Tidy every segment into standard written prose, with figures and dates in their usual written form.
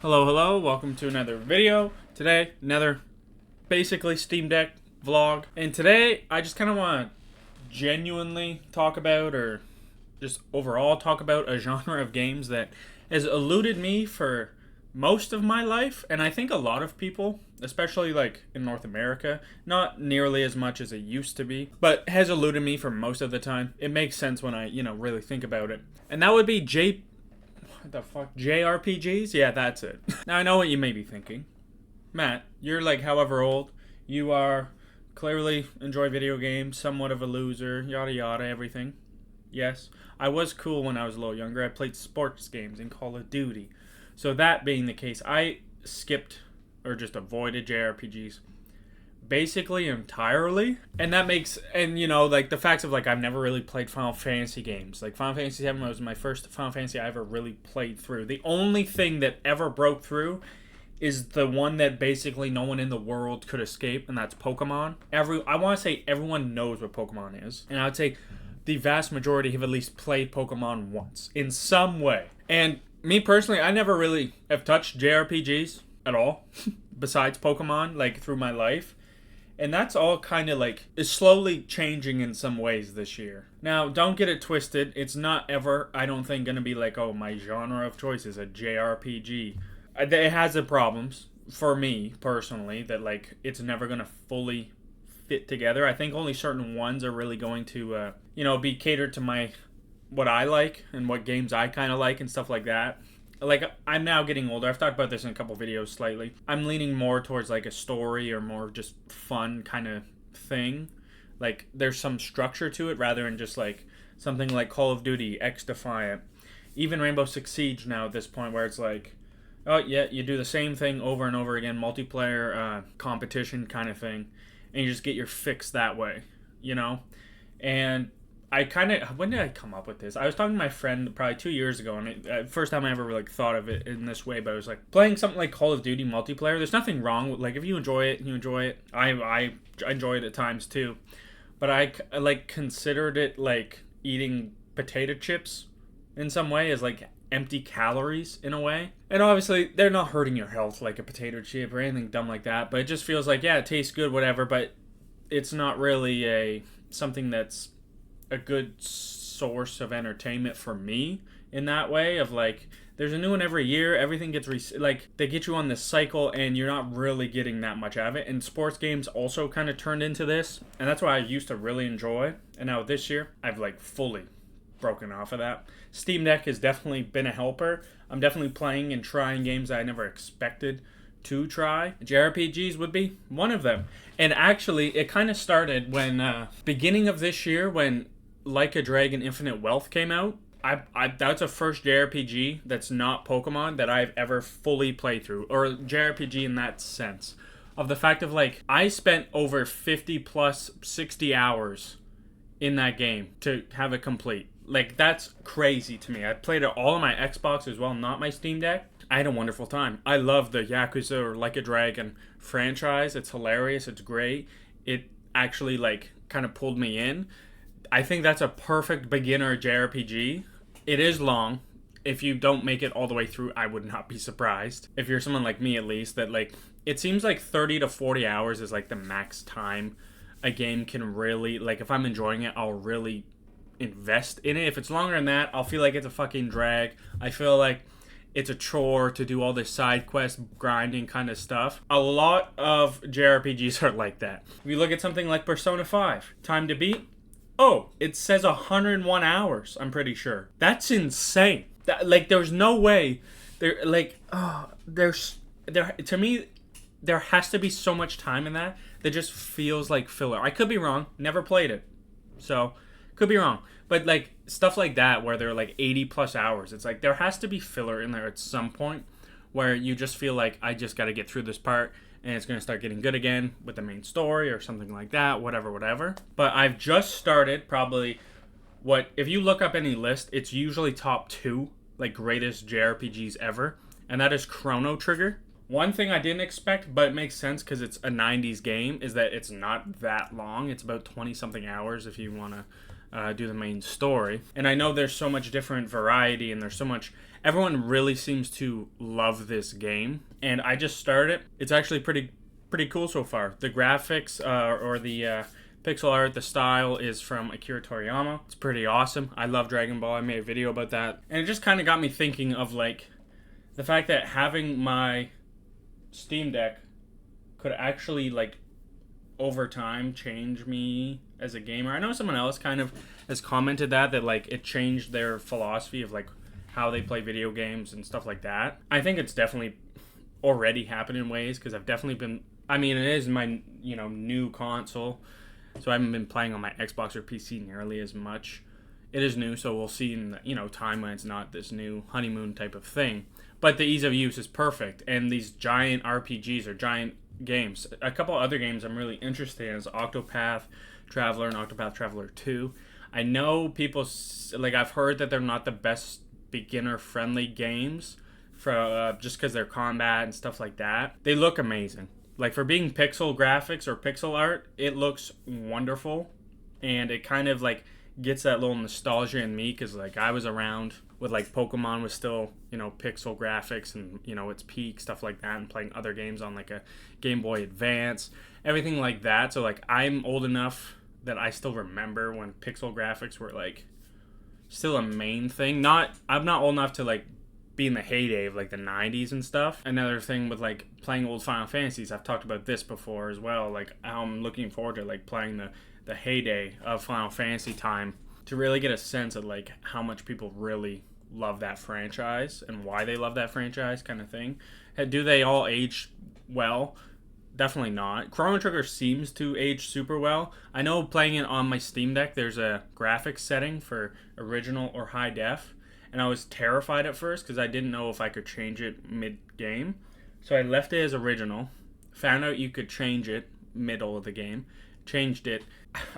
Hello, welcome to another video. Today, another basically Steam Deck vlog. And today, I just kind of want to genuinely talk about, or just overall talk about, a genre of games that has eluded me for most of my life. And I think a lot of people, especially like in North America, not nearly as much as it used to be, but has eluded me for most of the time. It makes sense when I, really think about it. And that would be JRPGs? Yeah, that's it. Now, I know what you may be thinking. Matt, you're like however old. You are, clearly enjoy video games, somewhat of a loser, yada yada, everything. Yes, I was cool when I was a little younger. I played sports games in Call of Duty. So that being the case, I skipped or just avoided JRPGs basically entirely. And that makes, like the facts of like I've never really played Final Fantasy games. Like Final Fantasy 7 was my first Final Fantasy I ever really played through. The only thing that ever broke through is the one that basically no one in the world could escape, and that's Pokemon. I want to say everyone knows what Pokemon is, and I would say the vast majority have at least played Pokemon once in some way. And me personally, I never really have touched JRPGs at all besides Pokemon, like through my life. And that's all kind of like is slowly changing in some ways this year. Now, don't get it twisted. It's not ever, I don't think, going to be like, oh, my genre of choice is a JRPG. It has its problems for me personally that like it's never going to fully fit together. I think only certain ones are really going to, be catered to what I like and what games I kind of like and stuff like that. Like, I'm now getting older. I've talked about this in a couple videos slightly. I'm leaning more towards, like, a story or more just fun kind of thing. Like, there's some structure to it rather than just, like, something like Call of Duty, X-Defiant. Even Rainbow Six Siege now at this point where it's like, oh, yeah, you do the same thing over and over again, multiplayer competition kind of thing, and you just get your fix that way, And when did I come up with this? I was talking to my friend probably 2 years ago, and first time I ever like thought of it in this way, but I was like, playing something like Call of Duty multiplayer, there's nothing wrong with, like, if you enjoy it, you enjoy it. I enjoy it at times too, but I like considered it like eating potato chips in some way, as like empty calories in a way. And obviously, they're not hurting your health like a potato chip or anything dumb like that, but it just feels like, yeah, it tastes good, whatever, but it's not really something that's a good source of entertainment for me in that way of like there's a new one every year, everything gets they get you on this cycle and you're not really getting that much out of it. And sports games also kind of turned into this, and that's why I used to really enjoy, and now this year I've like fully broken off of that. Steam Deck has definitely been a helper. I'm definitely playing and trying games that I never expected to try. JRPGs would be one of them. And actually it kind of started when beginning of this year when Like a Dragon Infinite Wealth came out. That's the first JRPG that's not Pokemon that I've ever fully played through, or JRPG in that sense. Of the fact of like, I spent over 50 plus 60 hours in that game to have it complete. Like, that's crazy to me. I played it all on my Xbox as well, not my Steam Deck. I had a wonderful time. I love the Yakuza or Like a Dragon franchise. It's hilarious. It's great. It actually like kind of pulled me in. I think that's a perfect beginner JRPG. It is long. If you don't make it all the way through, I would not be surprised. If you're someone like me, at least, that like, it seems like 30 to 40 hours is like the max time a game can really, like, if I'm enjoying it, I'll really invest in it. If it's longer than that, I'll feel like it's a fucking drag. I feel like it's a chore to do all this side quest grinding kind of stuff. A lot of JRPGs are like that. If you look at something like Persona 5, time to beat, oh, it says 101 hours, I'm pretty sure. That's insane. There's no way. To me, there has to be so much time in that just feels like filler. I could be wrong. Never played it. So, could be wrong. But, like, stuff like that where they're, like, 80 plus hours, it's like there has to be filler in there at some point where you just feel like, I just got to get through this part and it's going to start getting good again with the main story or something like that, whatever. But I've just started probably if you look up any list, it's usually top 2, like, greatest JRPGs ever, and that is Chrono Trigger. One thing I didn't expect, but it makes sense because it's a 90s game, is that it's not that long. It's about 20-something hours if you want to do the main story. And I know there's so much different variety, and there's so much. Everyone really seems to love this game, and I just started it. It's actually pretty cool so far. The graphics or the pixel art, the style is from Akira Toriyama. It's pretty awesome. I love Dragon Ball. I made a video about that, and it just kind of got me thinking of like the fact that having my Steam Deck could actually like over time change me as a gamer. I know someone else kind of has commented that like it changed their philosophy of like how they play video games and stuff like that. I think it's definitely already happened in ways, because I've definitely been, I mean, it is my, new console, so I haven't been playing on my Xbox or PC nearly as much. It is new, so we'll see in time when it's not this new honeymoon type of thing. But the ease of use is perfect, and these giant RPGs or giant games. A couple other games I'm really interested in is Octopath Traveler and Octopath Traveler 2. I know people, like, I've heard that they're not the best beginner-friendly games for just because their combat and stuff like that. They look amazing. Like, for being pixel graphics or pixel art, it looks wonderful, and it kind of, like, gets that little nostalgia in me, because, like, I was around with, like, Pokemon was still, pixel graphics and, its peak, stuff like that, and playing other games on, like, a Game Boy Advance, everything like that. So, like, I'm old enough that I still remember when pixel graphics were, like, still a main thing. I'm not old enough to, like, be in the heyday of, like, the 90s and stuff. Another thing with, like, playing old Final Fantasies, I've talked about this before as well, like, how I'm looking forward to, like, playing the heyday of Final Fantasy time, to really get a sense of, like, how much people really love that franchise and why they love that franchise, kind of thing. Do they all age well? Definitely not. Chrono Trigger seems to age super well. I know playing it on my Steam Deck, there's a graphics setting for original or high def, and I was terrified at first because I didn't know if I could change it mid-game. So I left it as original, found out you could change it middle of the game, changed it.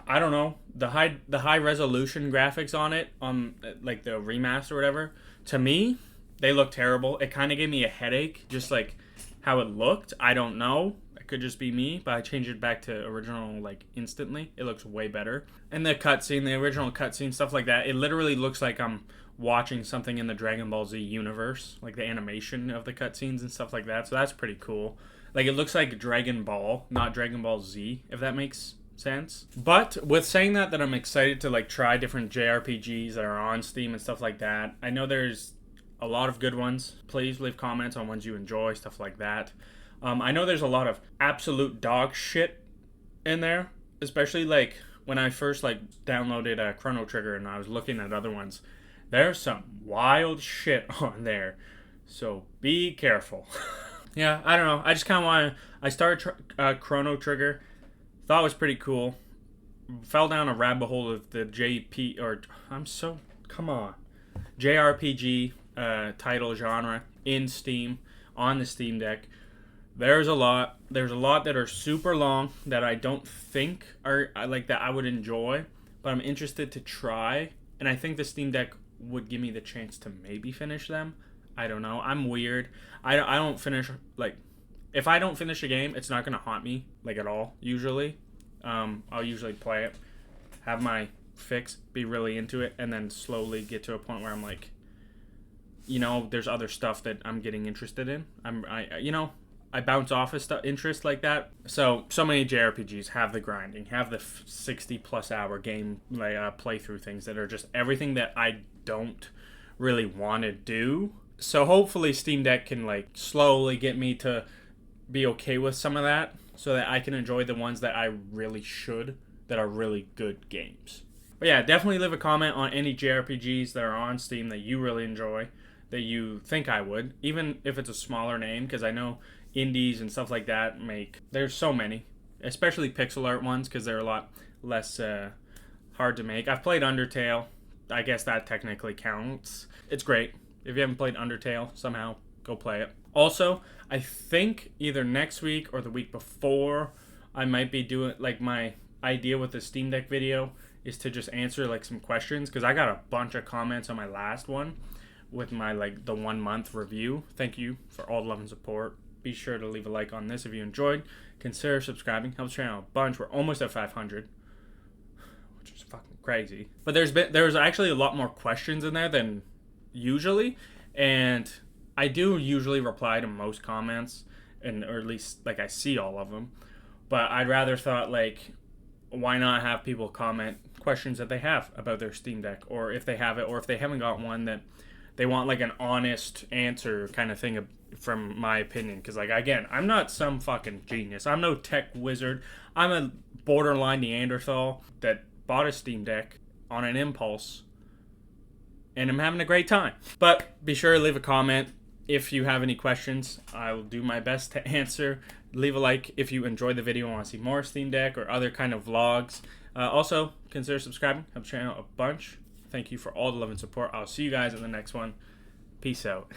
I don't know, the high resolution graphics on it, on like the remaster or whatever, to me they look terrible. It kind of gave me a headache, just like how it looked. I don't know, it could just be me, but I changed it back to original like instantly. It looks way better. And the cutscene, the original cutscene, stuff like that, it literally looks like I'm watching something in the Dragon Ball Z universe, like the animation of the cutscenes and stuff like that. So that's pretty cool. Like, it looks like Dragon Ball, not Dragon Ball Z, if that makes sense. But with saying that I'm excited to like try different JRPGs that are on Steam and stuff like that. I know there's a lot of good ones. Please leave comments on ones you enjoy, stuff like that. I know there's a lot of absolute dog shit in there, especially like when I first like downloaded Chrono Trigger and I was looking at other ones. There's some wild shit on there, so be careful. Yeah, I don't know. I just kind of want to. I started Chrono Trigger. Thought it was pretty cool. Fell down a rabbit hole of the JRPG title genre in Steam, on the Steam Deck. There's a lot that are super long that I don't think are like that I would enjoy, but I'm interested to try, and I think the Steam Deck would give me the chance to maybe finish them. I don't know. I'm weird. I don't finish, like, if I don't finish a game, it's not going to haunt me, like, at all, usually. I'll usually play it, have my fix, be really into it, and then slowly get to a point where I'm like, there's other stuff that I'm getting interested in. I bounce off of interest like that. So many JRPGs have the grinding, have the 60-plus hour game playthrough things that are just everything that I don't really want to do. So hopefully Steam Deck can like slowly get me to be okay with some of that, so that I can enjoy the ones that I really should, that are really good games. But yeah, definitely leave a comment on any JRPGs that are on Steam that you really enjoy, that you think I would, even if it's a smaller name, because I know indies and stuff like that there's so many, especially pixel art ones, because they're a lot less hard to make. I've played Undertale. I guess that technically counts. It's great. If you haven't played Undertale, somehow go play it. Also, I think either next week or the week before, I might be doing, like, my idea with the Steam Deck video is to just answer like some questions, because I got a bunch of comments on my last one with my like the 1 month review. Thank you for all the love and support. Be sure to leave a like on this if you enjoyed. Consider subscribing. Helps the channel a bunch. We're almost at 500. which is fucking crazy. But there's actually a lot more questions in there than usually, and I do usually reply to most comments, and or at least like I see all of them. But I'd rather thought like, why not have people comment questions that they have about their Steam Deck, or if they have it, or if they haven't got one, that they want like an honest answer kind of thing from my opinion. Because like, again, I'm not some fucking genius. I'm no tech wizard. I'm a borderline Neanderthal that bought a Steam Deck on an impulse, and I'm having a great time. But be sure to leave a comment if you have any questions. I will do my best to answer. Leave a like if you enjoyed the video and want to see more Steam Deck or other kind of vlogs. Also, consider subscribing. Help the channel a bunch. Thank you for all the love and support. I'll see you guys in the next one. Peace out.